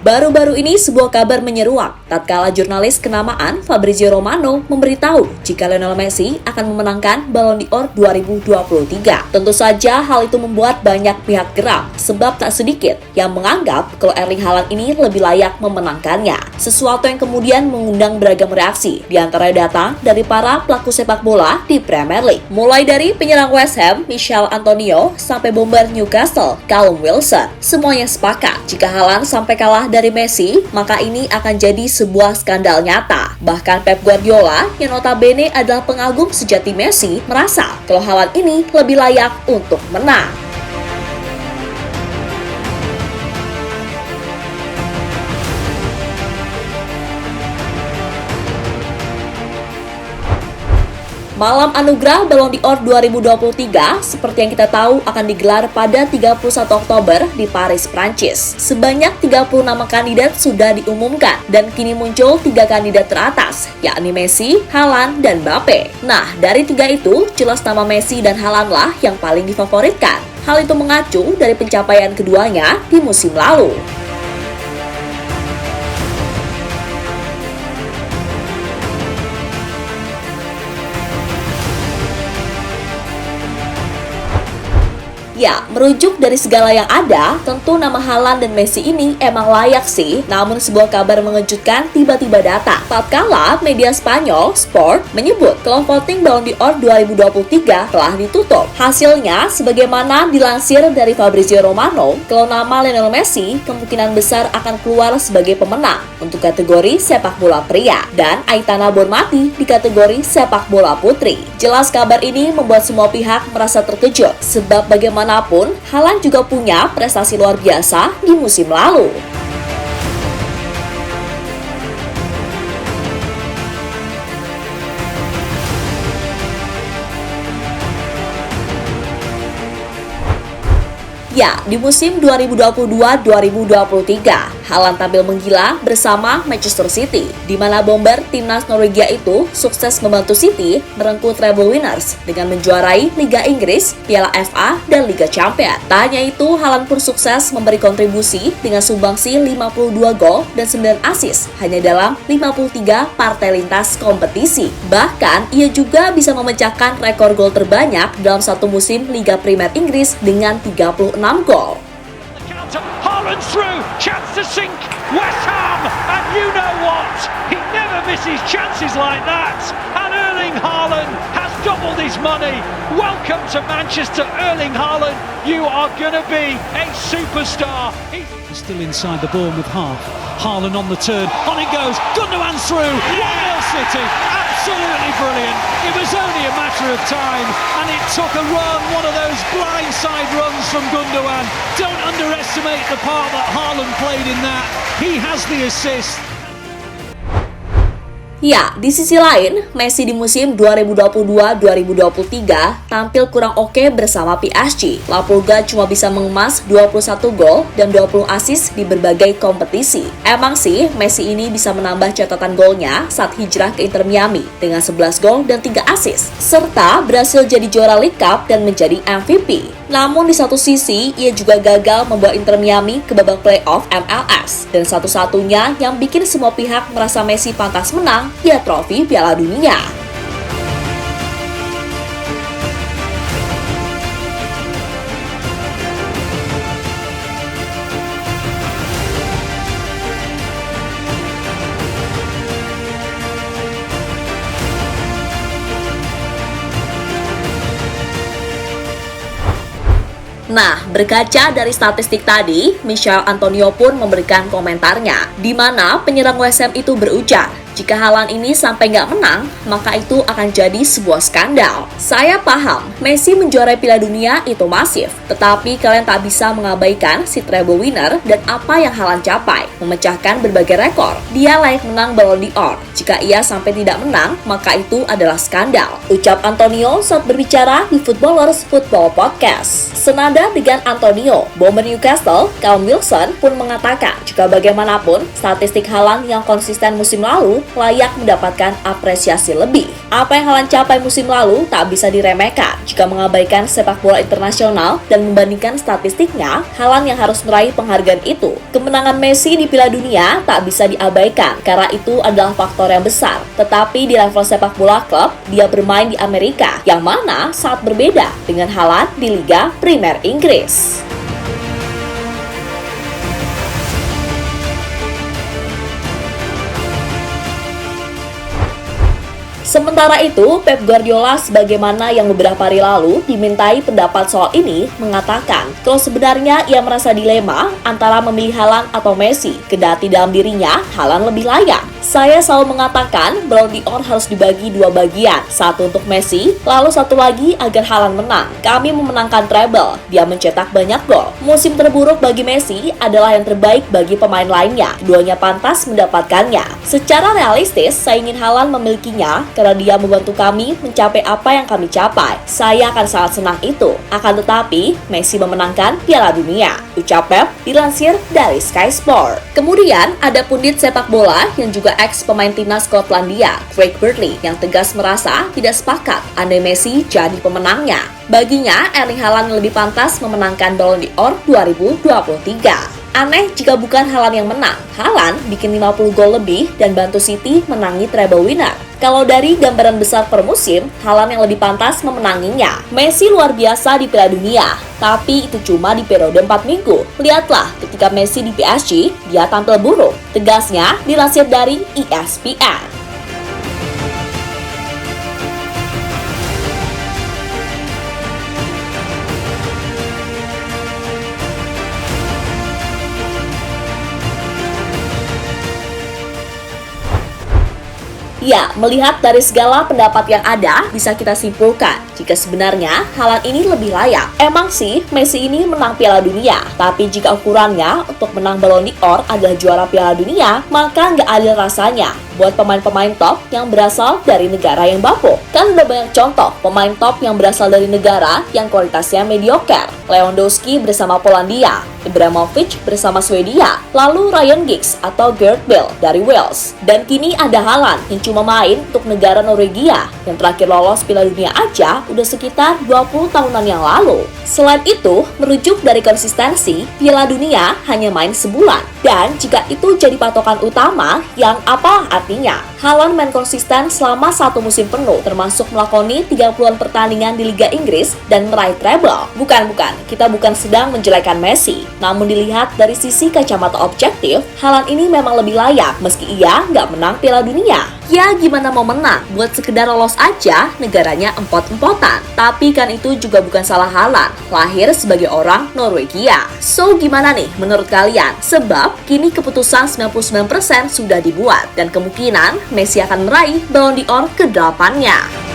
Baru-baru ini sebuah kabar menyeruak tatkala jurnalis kenamaan Fabrizio Romano memberitahu jika Lionel Messi akan memenangkan Ballon d'Or 2023. Tentu saja hal itu membuat banyak pihak geram sebab tak sedikit yang menganggap kalau Erling Haaland ini lebih layak memenangkannya. Sesuatu yang kemudian mengundang beragam reaksi, di antaranya datang dari para pelaku sepak bola di Premier League. Mulai dari penyerang West Ham, Michail Antonio, sampai bomber Newcastle, Callum Wilson. Semuanya sepakat jika Haaland sampai kalah dari Messi, maka ini akan jadi sebuah skandal nyata. Bahkan Pep Guardiola, yang notabene adalah pengagum sejati Messi, merasa kalau Haaland ini lebih layak untuk menang. Malam Anugerah Ballon d'Or 2023 seperti yang kita tahu akan digelar pada 31 Oktober di Paris, Prancis. Sebanyak 30 nama kandidat sudah diumumkan dan kini muncul 3 kandidat teratas, yakni Messi, Haaland, dan Mbappe. Nah, dari 3 itu, jelas nama Messi dan Haaland lah yang paling difavoritkan. Hal itu mengacu dari pencapaian keduanya di musim lalu. Ya, merujuk dari segala yang ada, tentu nama Haaland dan Messi ini emang layak sih. Namun sebuah kabar mengejutkan tiba-tiba datang. Tatkala media Spanyol, Sport, menyebut kalau voting Ballon d'Or 2023 telah ditutup. Hasilnya, sebagaimana dilansir dari Fabrizio Romano, kalau nama Lionel Messi kemungkinan besar akan keluar sebagai pemenang untuk kategori sepak bola pria dan Aitana Bonmati di kategori sepak bola putri. Jelas kabar ini membuat semua pihak merasa terkejut sebab bagaimanapun Haaland juga punya prestasi luar biasa di musim lalu. Ya, di musim 2022-2023, Haaland tampil menggila bersama Manchester City, di mana bomber timnas Norwegia itu sukses membantu City merengkuh treble winners dengan menjuarai Liga Inggris, Piala FA, dan Liga Champions. Tak hanya itu, Haaland pun sukses memberi kontribusi dengan sumbangsi 52 gol dan 9 assist hanya dalam 53 partai lintas kompetisi. Bahkan, ia juga bisa memecahkan rekor gol terbanyak dalam satu musim Liga Premier Inggris dengan 36 gol. Haaland through, chance to sink West Ham, and you know what? He never misses chances like that. And Erling Haaland has doubled his money. Welcome to Manchester, Erling Haaland. You are gonna be a superstar. He's still inside the Bournemouth half. Haaland on the turn, on it goes. Gundogan through. 1-0 City. Absolutely brilliant. It was only a matter of time, and it took a run, one of those blindside runs from Gundogan. Don't underestimate the part that Haaland played in that. He has the assist. Ya, di sisi lain, Messi di musim 2022-2023 tampil kurang oke bersama PSG. La Pulga cuma bisa mengemas 21 gol dan 20 assist di berbagai kompetisi. Emang sih, Messi ini bisa menambah catatan golnya saat hijrah ke Inter Miami dengan 11 gol dan 3 assist, serta berhasil jadi juara League Cup dan menjadi MVP. Namun di satu sisi, ia juga gagal membawa Inter Miami ke babak playoff MLS. Dan satu-satunya yang bikin semua pihak merasa Messi pantas menang, ya trofi Piala Dunia. Nah, berkaca dari statistik tadi, Michail Antonio pun memberikan komentarnya, di mana penyerang West Ham itu berujar, jika Haaland ini sampai nggak menang, maka itu akan jadi sebuah skandal. Saya paham, Messi menjuarai Piala Dunia itu masif, tetapi kalian tak bisa mengabaikan si treble winner dan apa yang Haaland capai, memecahkan berbagai rekor. Dia layak menang Ballon d'Or. Jika ia sampai tidak menang, maka itu adalah skandal, ucap Antonio saat berbicara di Footballers Football Podcast. Senada dengan Antonio, bomber Newcastle, Callum Wilson pun mengatakan jika bagaimanapun statistik Haaland yang konsisten musim lalu layak mendapatkan apresiasi lebih. Apa yang Haaland capai musim lalu tak bisa diremehkan. Jika mengabaikan sepak bola internasional dan membandingkan statistiknya, Haaland yang harus meraih penghargaan itu. Kemenangan Messi di Piala Dunia tak bisa diabaikan karena itu adalah faktor yang besar. Tetapi di level sepak bola klub, dia bermain di Amerika, yang mana sangat berbeda dengan Haaland di Liga Premier Inggris. Sementara itu, Pep Guardiola sebagaimana yang beberapa hari lalu dimintai pendapat soal ini mengatakan kalau sebenarnya ia merasa dilema antara memilih Haaland atau Messi, kendati dalam dirinya Haaland lebih layak. Saya selalu mengatakan Ballon d'Or harus dibagi dua bagian, satu untuk Messi, lalu satu lagi agar Haaland menang. Kami memenangkan treble, dia mencetak banyak gol. Musim terburuk bagi Messi adalah yang terbaik bagi pemain lainnya, keduanya pantas mendapatkannya. Secara realistis, saya ingin Haaland memilikinya karena dia membantu kami mencapai apa yang kami capai. Saya akan sangat senang itu. Akan tetapi, Messi memenangkan Piala Dunia, ucap Pep dilansir dari Sky Sport. Kemudian, ada pundit sepak bola yang juga ex-pemain timnas Skotlandia, Craig Berdley, yang tegas merasa tidak sepakat andai Messi jadi pemenangnya. Baginya, Erling Haaland lebih pantas memenangkan Ballon d'Or 2023. Aneh jika bukan Haaland yang menang. Haaland bikin 50 gol lebih dan bantu City menangi treble winner. Kalau dari gambaran besar per musim, Haaland yang lebih pantas memenanginya. Messi luar biasa di Piala Dunia, tapi itu cuma di periode 4 minggu. Lihatlah ketika Messi di PSG, dia tampil buruk. Tegasnya dilansir dari ESPN. Ya, melihat dari segala pendapat yang ada, bisa kita simpulkan jika sebenarnya Haaland ini lebih layak. Emang sih, Messi ini menang Piala Dunia, tapi jika ukurannya untuk menang Ballon d'Or adalah juara Piala Dunia, maka nggak adil rasanya buat pemain-pemain top yang berasal dari negara yang bapuk. Kan udah banyak contoh pemain top yang berasal dari negara yang kualitasnya mediocre. Lewandowski bersama Polandia, Ibrahimovic bersama Swedia, lalu Ryan Giggs atau Gareth Bale dari Wales. Dan kini ada Haaland yang cuma main untuk negara Norwegia, yang terakhir lolos Piala Dunia aja udah sekitar 20 tahunan yang lalu. Selain itu, merujuk dari konsistensi, Piala Dunia hanya main sebulan. Dan jika itu jadi patokan utama, yang apa artinya? Haaland main konsisten selama satu musim penuh, termasuk melakoni 30-an pertandingan di Liga Inggris dan meraih treble. Bukan, kita bukan sedang menjelekan Messi. Namun dilihat dari sisi kacamata objektif, Haaland ini memang lebih layak meski ia nggak menang Piala Dunia. Ya gimana mau menang, buat sekedar lolos aja negaranya empot-empotan. Tapi kan itu juga bukan salah Haaland, lahir sebagai orang Norwegia. So gimana nih menurut kalian? Sebab kini keputusan 99% sudah dibuat dan kemungkinan Messi akan meraih Ballon d'Or ke-8-nya.